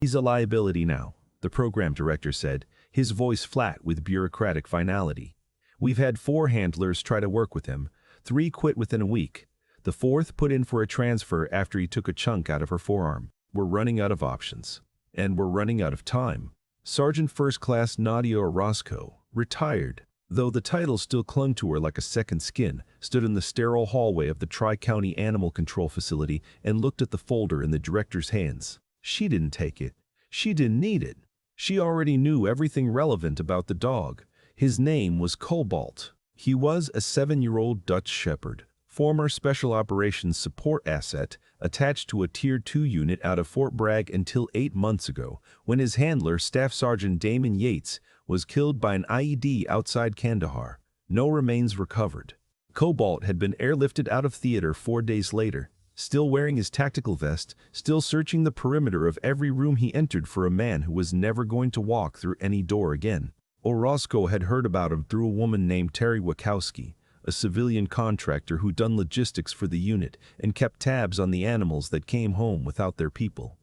He's a liability now, the program director said, his voice flat with bureaucratic finality. We've had 4 handlers try to work with him. 3 quit within a week. The 4th put in for a transfer after he took a chunk out of her forearm. We're running out of options. And we're running out of time. Sergeant First Class Nadia Orozco, retired, though the title still clung to her like a second skin, stood in the sterile hallway of the Tri-County Animal Control Facility and looked at the folder in the director's hands. She didn't take it. She didn't need it. She already knew everything relevant about the dog. His name was Cobalt. He was a 7-year-old Dutch Shepherd, former Special Operations Support asset, attached to a Tier 2 unit out of Fort Bragg until 8 months ago, when his handler, Staff Sergeant Damon Yates, was killed by an IED outside Kandahar. No remains recovered. Cobalt had been airlifted out of theater 4 days later, still wearing his tactical vest, still searching the perimeter of every room he entered for a man who was never going to walk through any door again. Orozco had heard about him through a woman named Terry Wachowski, a civilian contractor who'd done logistics for the unit and kept tabs on the animals that came home without their people.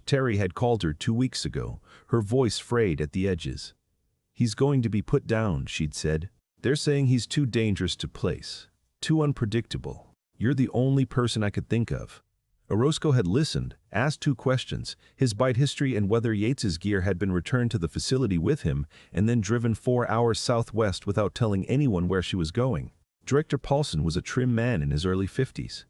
Terry had called her 2 weeks ago, her voice frayed at the edges. "He's going to be put down," she'd said. "They're saying he's too dangerous to place, too unpredictable. You're the only person I could think of." Orozco had listened, asked 2 questions, his bite history and whether Yates's gear had been returned to the facility with him, and then driven 4 hours southwest without telling anyone where she was going. Director Paulson was a trim man in his early 50s,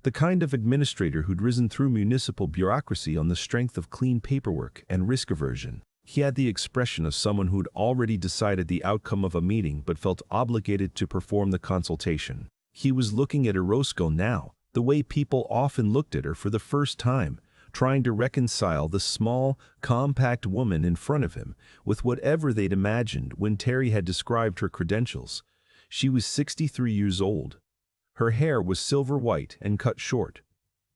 the kind of administrator who'd risen through municipal bureaucracy on the strength of clean paperwork and risk aversion. He had the expression of someone who'd already decided the outcome of a meeting but felt obligated to perform the consultation. He was looking at Orozco now, the way people often looked at her for the first time, trying to reconcile the small, compact woman in front of him with whatever they'd imagined when Terry had described her credentials. She was 63 years old. Her hair was silver white and cut short.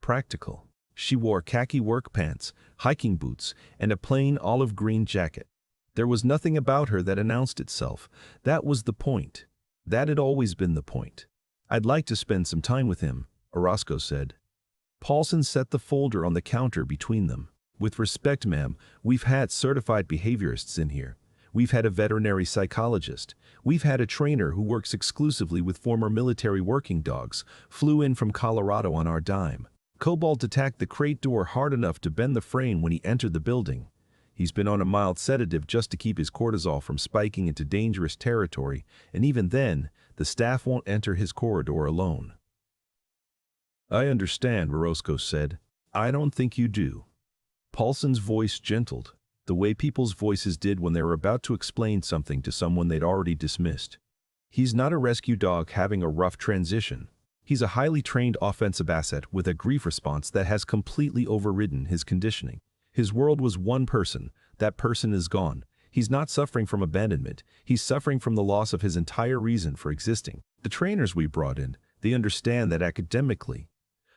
Practical. She wore khaki work pants, hiking boots, and a plain olive green jacket. There was nothing about her that announced itself. That was the point. That had always been the point. "I'd like to spend some time with him," Orozco said. Paulson set the folder on the counter between them. "With respect, ma'am, we've had certified behaviorists in here. We've had a veterinary psychologist. We've had a trainer who works exclusively with former military working dogs, flew in from Colorado on our dime. Cobalt attacked the crate door hard enough to bend the frame when he entered the building. He's been on a mild sedative just to keep his cortisol from spiking into dangerous territory, and even then, the staff won't enter his corridor alone." "I understand," Orozco said. "I don't think you do." Paulson's voice gentled, the way people's voices did when they were about to explain something to someone they'd already dismissed. "He's not a rescue dog having a rough transition. He's a highly trained offensive asset with a grief response that has completely overridden his conditioning. His world was one person. That person is gone. He's not suffering from abandonment. He's suffering from the loss of his entire reason for existing. The trainers we brought in, they understand that academically.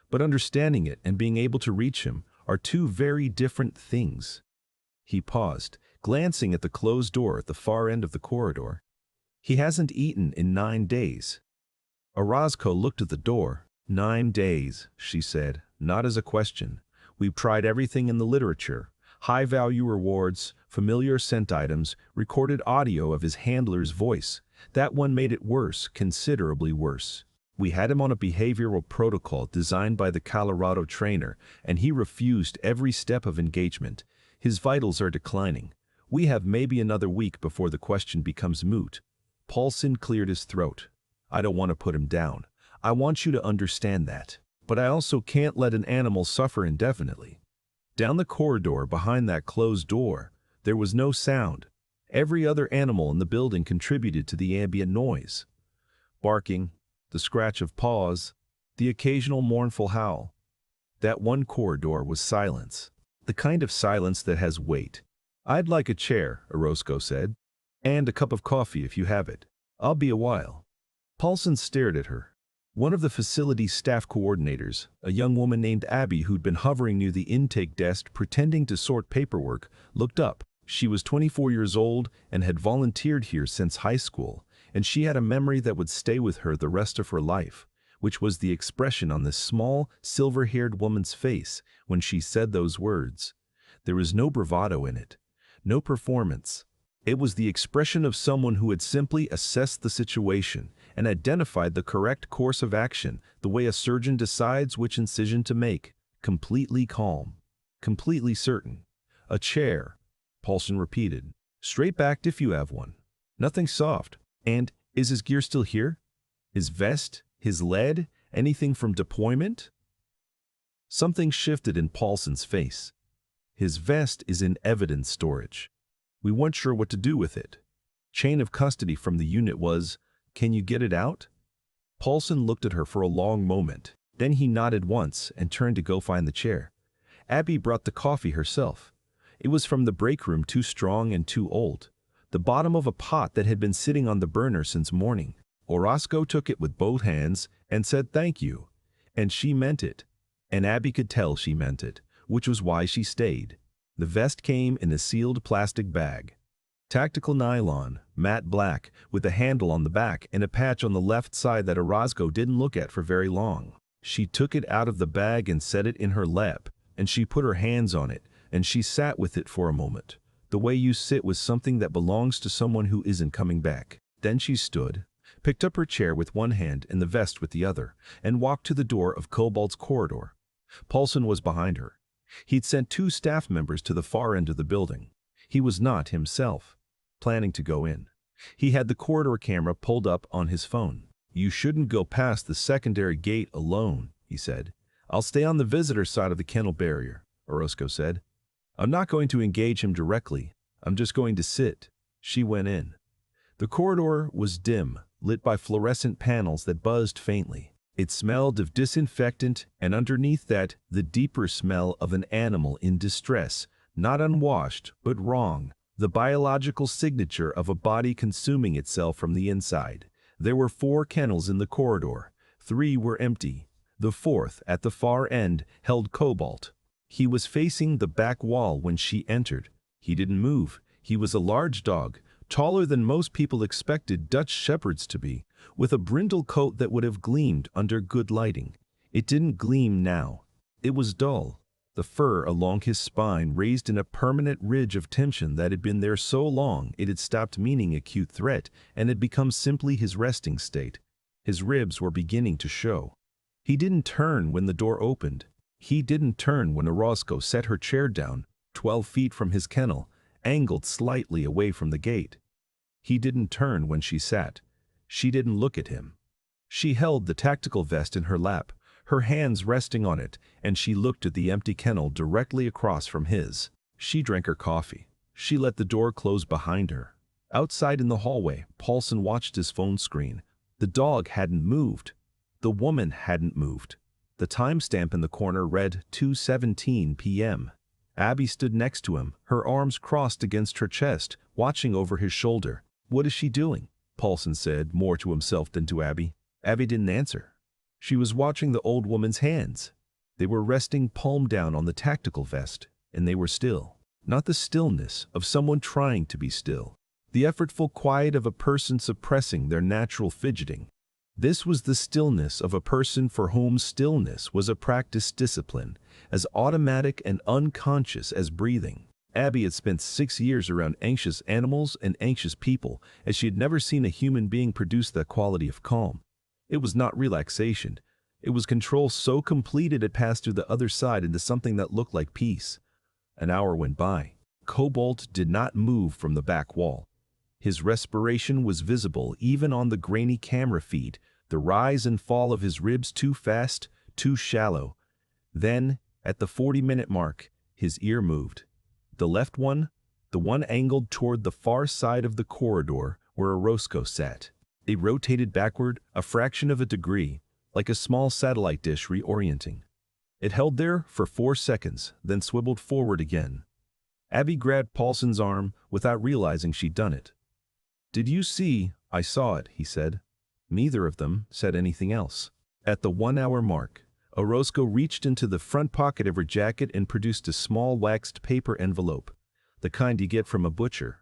But understanding it and being able to reach him are 2 very different things." He paused, glancing at the closed door at the far end of the corridor. "He hasn't eaten in 9 days. Orozco looked at the door. "9 days, she said, not as a question. "We've tried everything in the literature. High-value rewards, familiar scent items, recorded audio of his handler's voice. That one made it worse, considerably worse. We had him on a behavioral protocol designed by the Colorado trainer, and he refused every step of engagement. His vitals are declining. We have maybe another week before the question becomes moot." Paulson cleared his throat. "I don't want to put him down. I want you to understand that. But I also can't let an animal suffer indefinitely." Down the corridor behind that closed door, there was no sound. Every other animal in the building contributed to the ambient noise. Barking, the scratch of paws, the occasional mournful howl. That one corridor was silence. The kind of silence that has weight. "I'd like a chair," Orozco said. "And a cup of coffee if you have it. I'll be a while." Paulson stared at her. One of the facility's staff coordinators, a young woman named Abby who'd been hovering near the intake desk pretending to sort paperwork, looked up. She was 24 years old and had volunteered here since high school, and she had a memory that would stay with her the rest of her life, which was the expression on this small, silver-haired woman's face when she said those words. There was no bravado in it, no performance. It was the expression of someone who had simply assessed the situation and identified the correct course of action, the way a surgeon decides which incision to make, completely calm, completely certain. A chair, Paulson repeated. Straight-backed if you have one. Nothing soft. And is his gear still here? His vest? His lead? Anything from deployment? Something shifted in Paulson's face. His vest is in evidence storage. We weren't sure what to do with it. Chain of custody from the unit was, can you get it out? Paulson looked at her for a long moment. Then he nodded once and turned to go find the chair. Abby brought the coffee herself. It was from the break room, too strong and too old. The bottom of a pot that had been sitting on the burner since morning. Orozco took it with both hands and said thank you. And she meant it. And Abby could tell she meant it, which was why she stayed. The vest came in a sealed plastic bag. Tactical nylon, matte black, with a handle on the back and a patch on the left side that Orozco didn't look at for very long. She took it out of the bag and set it in her lap, and she put her hands on it, and she sat with it for a moment. The way you sit with something that belongs to someone who isn't coming back. Then she stood, picked up her chair with one hand and the vest with the other, and walked to the door of Cobalt's corridor. Paulson was behind her. He'd sent 2 staff members to the far end of the building. He was not, himself, planning to go in. He had the corridor camera pulled up on his phone. You shouldn't go past the secondary gate alone, he said. I'll stay on the visitor side of the kennel barrier, Orozco said. I'm not going to engage him directly. I'm just going to sit. She went in. The corridor was dim, lit by fluorescent panels that buzzed faintly. It smelled of disinfectant, and underneath that, the deeper smell of an animal in distress, not unwashed, but wrong, the biological signature of a body consuming itself from the inside. There were 4 kennels in the corridor. 3 were empty. The 4th, at the far end, held Cobalt. He was facing the back wall when she entered. He didn't move. He was a large dog, taller than most people expected Dutch shepherds to be, with a brindle coat that would have gleamed under good lighting. It didn't gleam now. It was dull. The fur along his spine raised in a permanent ridge of tension that had been there so long it had stopped meaning acute threat and had become simply his resting state. His ribs were beginning to show. He didn't turn when the door opened. He didn't turn when Orozco set her chair down, 12 feet from his kennel, angled slightly away from the gate. He didn't turn when she sat. She didn't look at him. She held the tactical vest in her lap, her hands resting on it, and she looked at the empty kennel directly across from his. She drank her coffee. She let the door close behind her. Outside in the hallway, Paulson watched his phone screen. The dog hadn't moved. The woman hadn't moved. The timestamp in the corner read 2:17 p.m. Abby stood next to him, her arms crossed against her chest, watching over his shoulder. What is she doing? Paulson said, more to himself than to Abby. Abby didn't answer. She was watching the old woman's hands. They were resting palm down on the tactical vest, and they were still. Not the stillness of someone trying to be still. The effortful quiet of a person suppressing their natural fidgeting. This was the stillness of a person for whom stillness was a practiced discipline, as automatic and unconscious as breathing. Abby had spent 6 years around anxious animals and anxious people, as she had never seen a human being produce that quality of calm. It was not relaxation. It was control so complete it had passed through the other side into something that looked like peace. An hour went by. Cobalt did not move from the back wall. His respiration was visible even on the grainy camera feed, the rise and fall of his ribs too fast, too shallow. Then, at the 40-minute mark, his ear moved. The left one, the one angled toward the far side of the corridor where Orozco sat. It rotated backward a fraction of a degree, like a small satellite dish reorienting. It held there for 4 seconds, then swiveled forward again. Abby grabbed Paulson's arm without realizing she'd done it. "Did you see?" "I saw it," he said. Neither of them said anything else. At the 1-hour mark, Orozco reached into the front pocket of her jacket and produced a small waxed paper envelope, the kind you get from a butcher.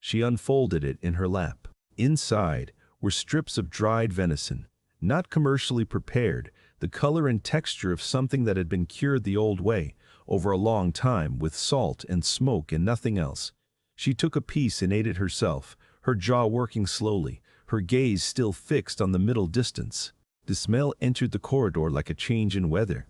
She unfolded it in her lap. Inside were strips of dried venison, not commercially prepared, the color and texture of something that had been cured the old way, over a long time with salt and smoke and nothing else. She took a piece and ate it herself, her jaw working slowly, her gaze still fixed on the middle distance. The smell entered the corridor like a change in weather.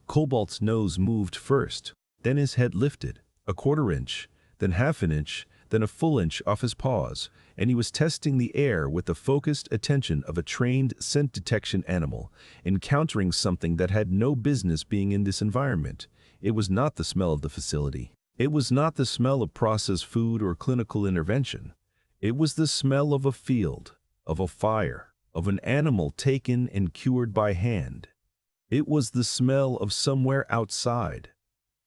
Cobalt's nose moved first, then his head lifted, a quarter inch, then half an inch, then a full inch off his paws, and he was testing the air with the focused attention of a trained scent detection animal, encountering something that had no business being in this environment. It was not the smell of the facility. It was not the smell of processed food or clinical intervention. It was the smell of a field, of a fire, of an animal taken and cured by hand. It was the smell of somewhere outside.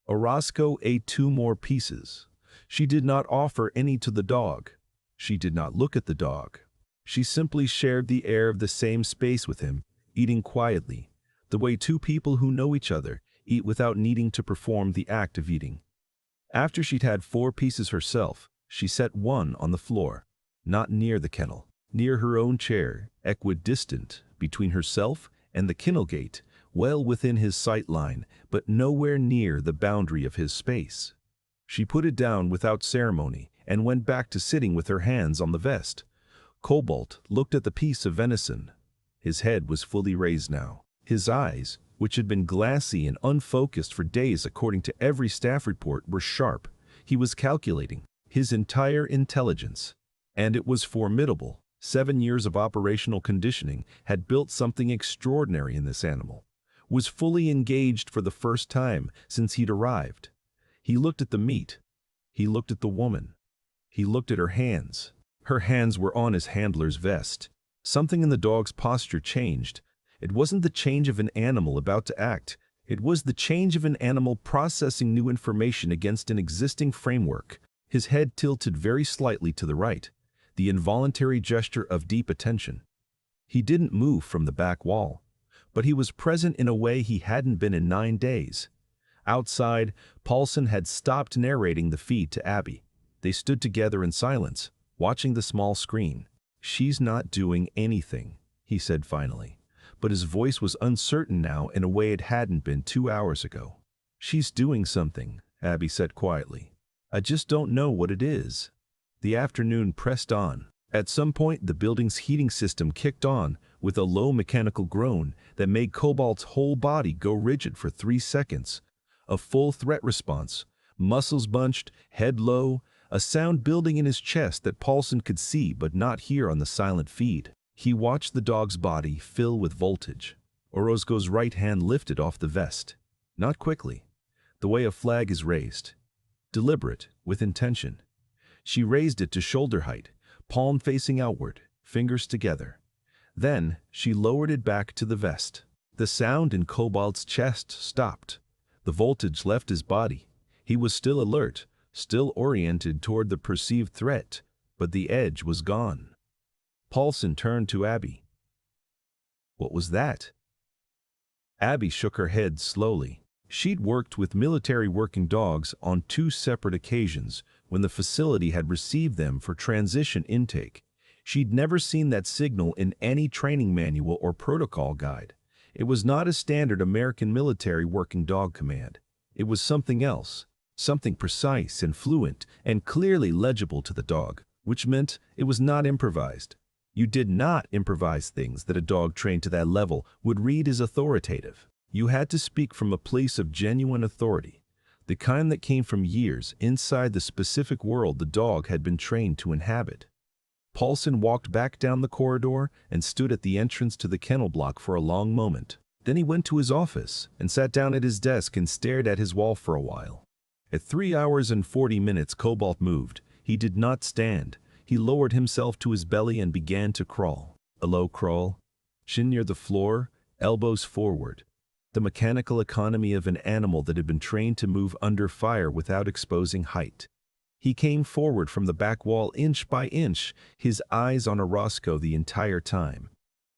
Orozco ate 2 more pieces. She did not offer any to the dog. She did not look at the dog. She simply shared the air of the same space with him, eating quietly, the way 2 people who know each other eat without needing to perform the act of eating. After she'd had 4 pieces herself, she set one on the floor, not near the kennel, near her own chair, equidistant between herself and the kennel gate, well within his sight line, but nowhere near the boundary of his space. She put it down without ceremony and went back to sitting with her hands on the vest. Cobalt looked at the piece of venison. His head was fully raised now. His eyes, which had been glassy and unfocused for days according to every staff report, were sharp. He was calculating his entire intelligence. And it was formidable. 7 years of operational conditioning had built something extraordinary in this animal. Was fully engaged for the first time since he'd arrived. He looked at the meat. He looked at the woman. He looked at her hands. Her hands were on his handler's vest. Something in the dog's posture changed. It wasn't the change of an animal about to act. It was the change of an animal processing new information against an existing framework. His head tilted very slightly to the right, the involuntary gesture of deep attention. He didn't move from the back wall, but he was present in a way he hadn't been in 9 days. Outside, Paulson had stopped narrating the feed to Abby. They stood together in silence, watching the small screen. "She's not doing anything," he said finally, but his voice was uncertain now in a way it hadn't been 2 hours ago. "She's doing something," Abby said quietly. "I just don't know what it is." The afternoon pressed on. At some point, the building's heating system kicked on with a low mechanical groan that made Cobalt's whole body go rigid for 3 seconds. A full threat response, muscles bunched, head low, a sound building in his chest that Paulson could see but not hear on the silent feed. He watched the dog's body fill with voltage. Orozco's right hand lifted off the vest. Not quickly, the way a flag is raised. Deliberate, with intention. She raised it to shoulder height, palm facing outward, fingers together. Then she lowered it back to the vest. The sound in Cobalt's chest stopped. The voltage left his body. He was still alert, still oriented toward the perceived threat, but the edge was gone. Paulson turned to Abby. "What was that?" Abby shook her head slowly. She'd worked with military working dogs on 2 separate occasions when the facility had received them for transition intake. She'd never seen that signal in any training manual or protocol guide. It was not a standard American military working dog command. It was something else, something precise and fluent and clearly legible to the dog, which meant it was not improvised. You did not improvise things that a dog trained to that level would read as authoritative. You had to speak from a place of genuine authority, the kind that came from years inside the specific world the dog had been trained to inhabit. Paulson walked back down the corridor and stood at the entrance to the kennel block for a long moment. Then he went to his office and sat down at his desk and stared at his wall for a while. At 3 hours and 40 minutes, Cobalt moved. He did not stand. He lowered himself to his belly and began to crawl. A low crawl, chin near the floor, elbows forward. The mechanical economy of an animal that had been trained to move under fire without exposing height. He came forward from the back wall inch by inch, his eyes on Orozco the entire time.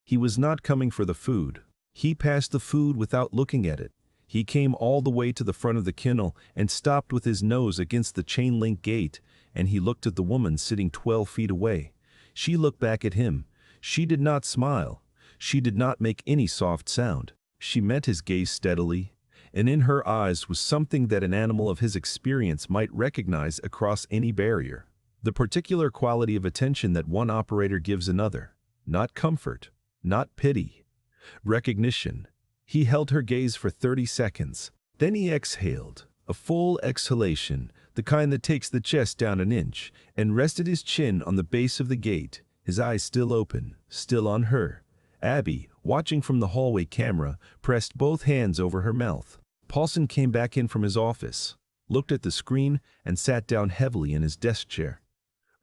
He was not coming for the food. He passed the food without looking at it. He came all the way to the front of the kennel and stopped with his nose against the chain-link gate, and he looked at the woman sitting 12 feet away. She looked back at him. She did not smile. She did not make any soft sound. She met his gaze steadily, and in her eyes was something that an animal of his experience might recognize across any barrier. The particular quality of attention that one operator gives another. Not comfort, not pity. Recognition. He held her gaze for 30 seconds. Then he exhaled, a full exhalation, the kind that takes the chest down an inch, and rested his chin on the base of the gate, his eyes still open, still on her. Abby, watching from the hallway camera, pressed both hands over her mouth. Paulson came back in from his office, looked at the screen, and sat down heavily in his desk chair.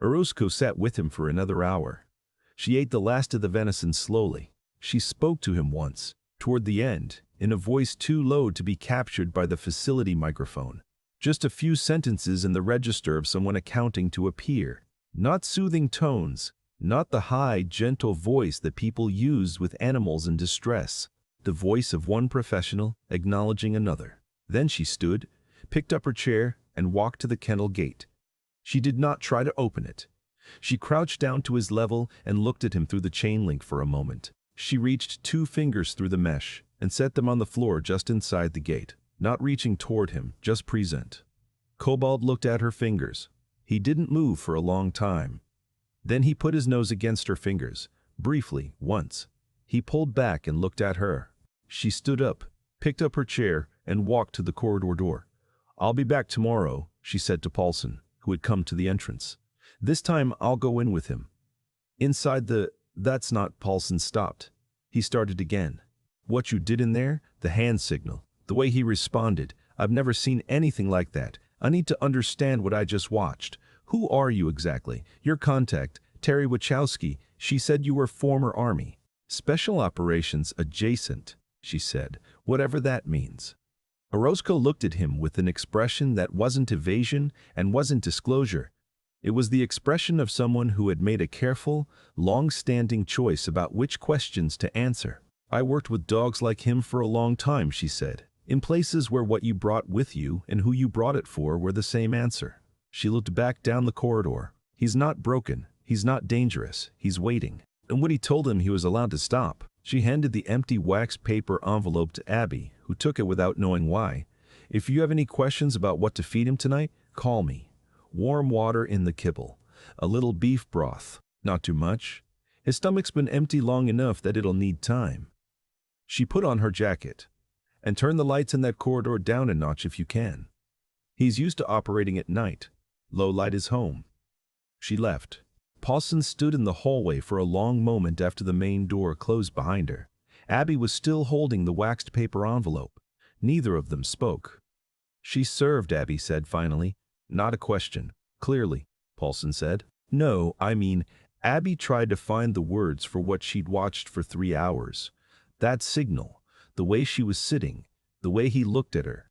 Orozco sat with him for another hour. She ate the last of the venison slowly. She spoke to him once, toward the end, in a voice too low to be captured by the facility microphone. Just a few sentences in the register of someone accounting to appear. Not soothing tones, not the high, gentle voice that people use with animals in distress. The voice of one professional acknowledging another. Then she stood, picked up her chair, and walked to the kennel gate. She did not try to open it. She crouched down to his level and looked at him through the chain link for a moment. She reached 2 fingers through the mesh and set them on the floor just inside the gate, not reaching toward him, just present. Cobalt looked at her fingers. He didn't move for a long time. Then he put his nose against her fingers, briefly, once. He pulled back and looked at her. She stood up, picked up her chair, and walked to the corridor door. "I'll be back tomorrow," she said to Paulson, who had come to the entrance. "This time I'll go in with him." Inside the... That's not... Paulson stopped. He started again. "What you did in there, the hand signal, the way he responded, I've never seen anything like that. I need to understand what I just watched. Who are you exactly? Your contact, Terry Wachowski, she said you were former Army. Special Operations Adjacent," she said, "whatever that means." Orozco looked at him with an expression that wasn't evasion and wasn't disclosure. It was the expression of someone who had made a careful, long-standing choice about which questions to answer. "I worked with dogs like him for a long time," she said, "in places where what you brought with you and who you brought it for were the same answer." She looked back down the corridor. "He's not broken. He's not dangerous. He's waiting." And when he told him he was allowed to stop, she handed the empty wax paper envelope to Abby, who took it without knowing why. "If you have any questions about what to feed him tonight, call me. Warm water in the kibble. A little beef broth. Not too much. His stomach's been empty long enough that it'll need time." She put on her jacket. "And turn the lights in that corridor down a notch if you can. He's used to operating at night. Low light is home." She left. Paulson stood in the hallway for a long moment after the main door closed behind her. Abby was still holding the waxed paper envelope. Neither of them spoke. "She served," Abby said finally. "Not a question." "Clearly," Paulson said. "No, I mean," Abby tried to find the words for what she'd watched for 3 hours. That signal, the way she was sitting, the way he looked at her.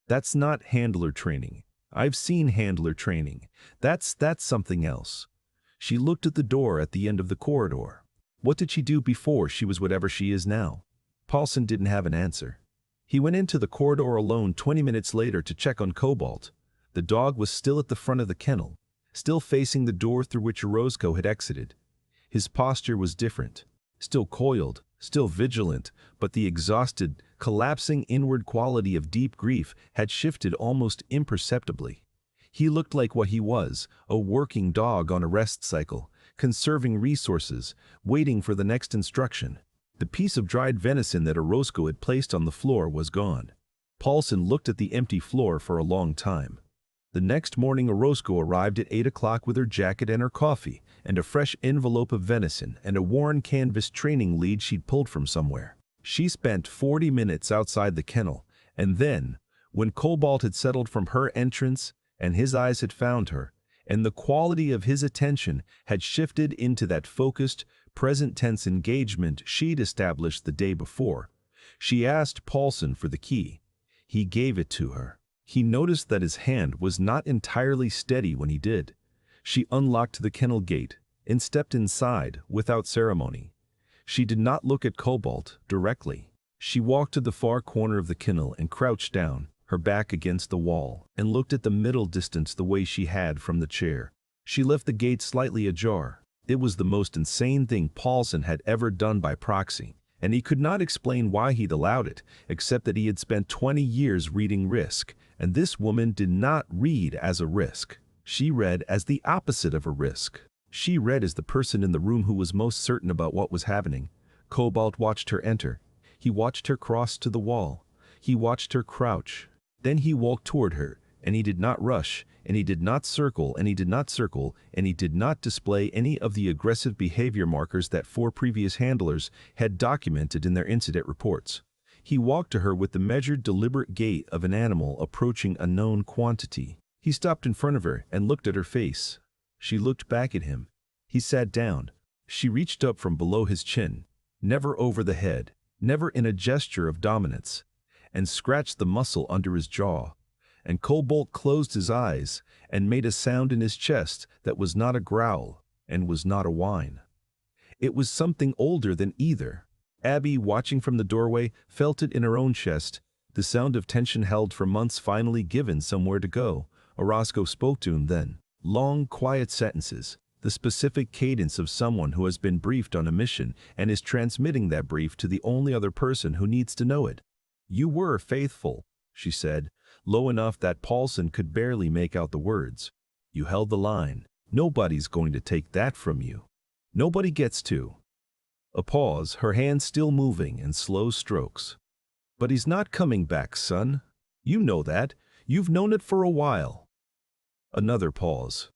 "That's not handler training. I've seen handler training. That's something else." She looked at the door at the end of the corridor. What did she do before she was whatever she is now? Paulson didn't have an answer. He went into the corridor alone 20 minutes later to check on Cobalt. The dog was still at the front of the kennel, still facing the door through which Orozco had exited. His posture was different, still coiled, still vigilant, but the exhausted, collapsing inward quality of deep grief had shifted almost imperceptibly. He looked like what he was, a working dog on a rest cycle, conserving resources, waiting for the next instruction. The piece of dried venison that Orozco had placed on the floor was gone. Paulson looked at the empty floor for a long time. The next morning Orozco arrived at 8 o'clock with her jacket and her coffee, and a fresh envelope of venison and a worn canvas training lead she'd pulled from somewhere. She spent 40 minutes outside the kennel, and then, when Cobalt had settled from her entrance, and his eyes had found her, and the quality of his attention had shifted into that focused, present-tense engagement she'd established the day before, she asked Paulson for the key. He gave it to her. He noticed that his hand was not entirely steady when he did. She unlocked the kennel gate and stepped inside without ceremony. She did not look at Cobalt directly. She walked to the far corner of the kennel and crouched down, her back against the wall, and looked at the middle distance the way she had from the chair. She left the gate slightly ajar. It was the most insane thing Paulson had ever done by proxy, and he could not explain why he'd allowed it, except that he had spent 20 years reading risk, and this woman did not read as a risk. She read as the opposite of a risk. She read as the person in the room who was most certain about what was happening. Cobalt watched her enter. He watched her cross to the wall. He watched her crouch. Then he walked toward her, and he did not rush, and he did not circle, and he did not circle, and he did not display any of the aggressive behavior markers that 4 previous handlers had documented in their incident reports. He walked to her with the measured, deliberate gait of an animal approaching a known quantity. He stopped in front of her and looked at her face. She looked back at him. He sat down. She reached up from below his chin, never over the head, never in a gesture of dominance, and scratched the muscle under his jaw. And Cobalt closed his eyes and made a sound in his chest that was not a growl and was not a whine. It was something older than either. Abby, watching from the doorway, felt it in her own chest, the sound of tension held for months finally given somewhere to go. Orozco spoke to him then. Long, quiet sentences, the specific cadence of someone who has been briefed on a mission and is transmitting that brief to the only other person who needs to know it. "You were faithful," she said, low enough that Paulson could barely make out the words. "You held the line. Nobody's going to take that from you. Nobody gets to." A pause, her hands still moving in slow strokes. "But he's not coming back, son. You know that. You've known it for a while." Another pause.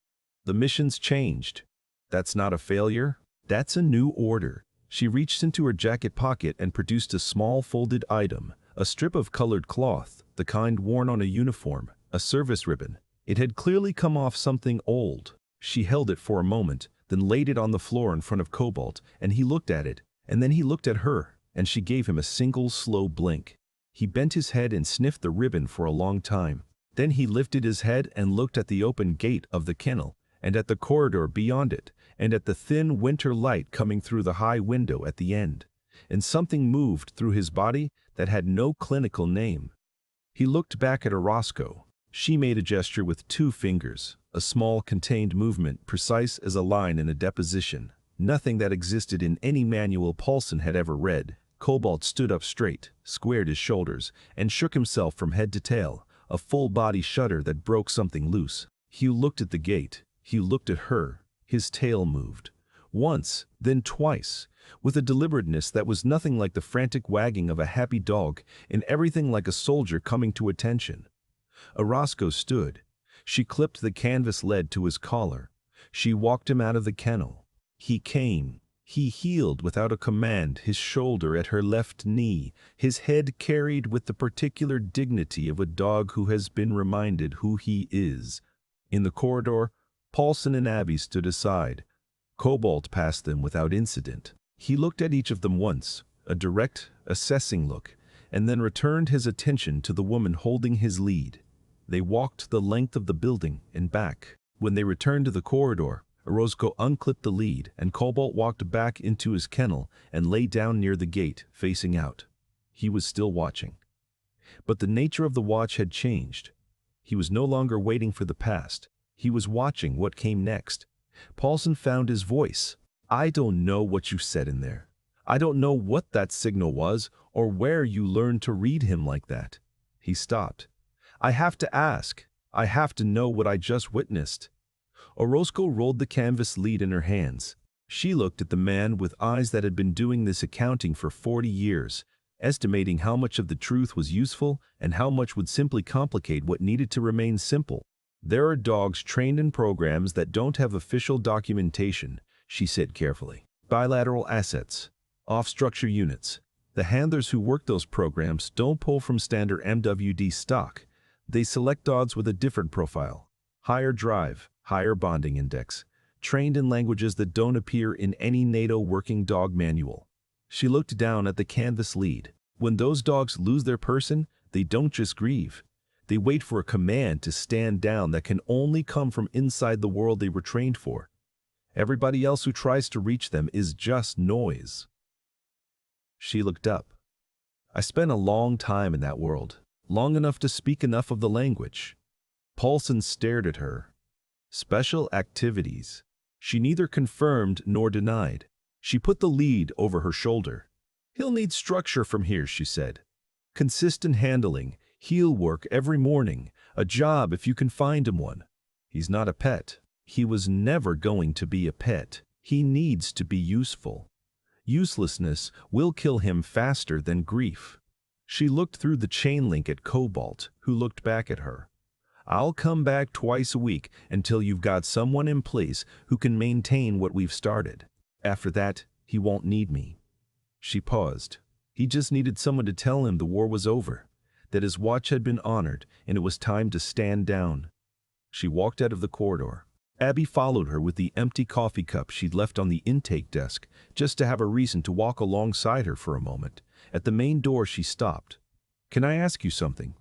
"The mission's changed. That's not a failure. That's a new order." She reached into her jacket pocket and produced a small folded item, a strip of colored cloth, the kind worn on a uniform, a service ribbon. It had clearly come off something old. She held it for a moment, then laid it on the floor in front of Cobalt, and he looked at it, and then he looked at her, and she gave him a single slow blink. He bent his head and sniffed the ribbon for a long time. Then he lifted his head and looked at the open gate of the kennel, and at the corridor beyond it, and at the thin winter light coming through the high window at the end. And something moved through his body that had no clinical name. He looked back at Orozco. She made a gesture with 2 fingers, a small contained movement precise as a line in a deposition. Nothing that existed in any manual Paulson had ever read. Cobalt stood up straight, squared his shoulders, and shook himself from head to tail, a full-body shudder that broke something loose. He looked at the gate. He looked at her. His tail moved. Once, then twice, with a deliberateness that was nothing like the frantic wagging of a happy dog, and everything like a soldier coming to attention. Orozco stood. She clipped the canvas lead to his collar. She walked him out of the kennel. He came. He heeled without a command, his shoulder at her left knee, his head carried with the particular dignity of a dog who has been reminded who he is. In the corridor, Paulson and Abby stood aside. Cobalt passed them without incident. He looked at each of them once, a direct, assessing look, and then returned his attention to the woman holding his lead. They walked the length of the building and back. When they returned to the corridor, Orozco unclipped the lead, and Cobalt walked back into his kennel and lay down near the gate, facing out. He was still watching. But the nature of the watch had changed. He was no longer waiting for the past. He was watching what came next. Paulson found his voice. "I don't know what you said in there. I don't know what that signal was or where you learned to read him like that." He stopped. "I have to ask. I have to know what I just witnessed." Orozco rolled the canvas lead in her hands. She looked at the man with eyes that had been doing this accounting for 40 years, estimating how much of the truth was useful and how much would simply complicate what needed to remain simple. "There are dogs trained in programs that don't have official documentation," she said carefully. "Bilateral assets, off-structure units. The handlers who work those programs don't pull from standard MWD stock. They select dogs with a different profile, higher drive, higher bonding index, trained in languages that don't appear in any NATO working dog manual." She looked down at the canvas lead. "When those dogs lose their person, they don't just grieve. They wait for a command to stand down that can only come from inside the world they were trained for. Everybody else who tries to reach them is just noise." She looked up. "I spent a long time in that world, long enough to speak enough of the language." Paulson stared at her. "Special activities." She neither confirmed nor denied. She put the lead over her shoulder. He'll need structure from here, she said. Consistent handling, heel work every morning, a job if you can find him one. He's not a pet. He was never going to be a pet. He needs to be useful. Uselessness will kill him faster than grief. She looked through the chain link at Cobalt, who looked back at her. I'll come back twice a week until you've got someone in place who can maintain what we've started. After that, he won't need me. She paused. He just needed someone to tell him the war was over, that his watch had been honored, and it was time to stand down. She walked out of the corridor. Abby followed her with the empty coffee cup she'd left on the intake desk, just to have a reason to walk alongside her for a moment. At the main door, she stopped. Can I ask you something?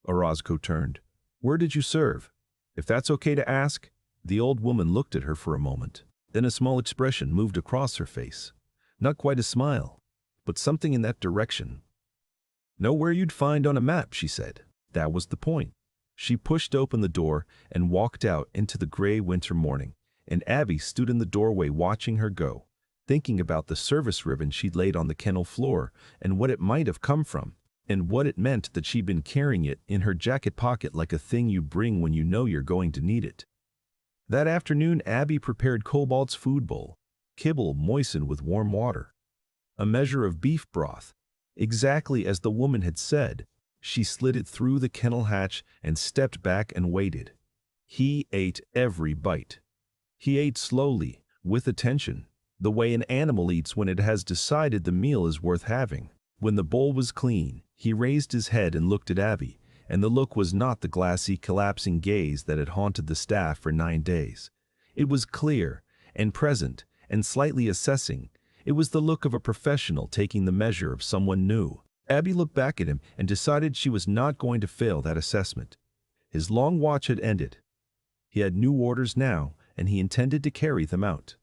Orozco turned. Where did you serve? If that's okay to ask. The old woman looked at her for a moment. Then a small expression moved across her face. Not quite a smile, but something in that direction. Know where you'd find on a map, she said. That was the point. She pushed open the door and walked out into the gray winter morning, and Abby stood in the doorway watching her go, thinking about the service ribbon she'd laid on the kennel floor and what it might have come from, and what it meant that she'd been carrying it in her jacket pocket like a thing you bring when you know you're going to need it. That afternoon, Abby prepared Cobalt's food bowl, kibble moistened with warm water, a measure of beef broth, exactly as the woman had said. She slid it through the kennel hatch and stepped back and waited. He ate every bite. He ate slowly, with attention, the way an animal eats when it has decided the meal is worth having. When the bowl was clean, he raised his head and looked at Abby, and the look was not the glassy, collapsing gaze that had haunted the staff for 9 days. It was clear and present and slightly assessing. It was the look of a professional taking the measure of someone new. Abby looked back at him and decided she was not going to fail that assessment. His long watch had ended. He had new orders now, and he intended to carry them out.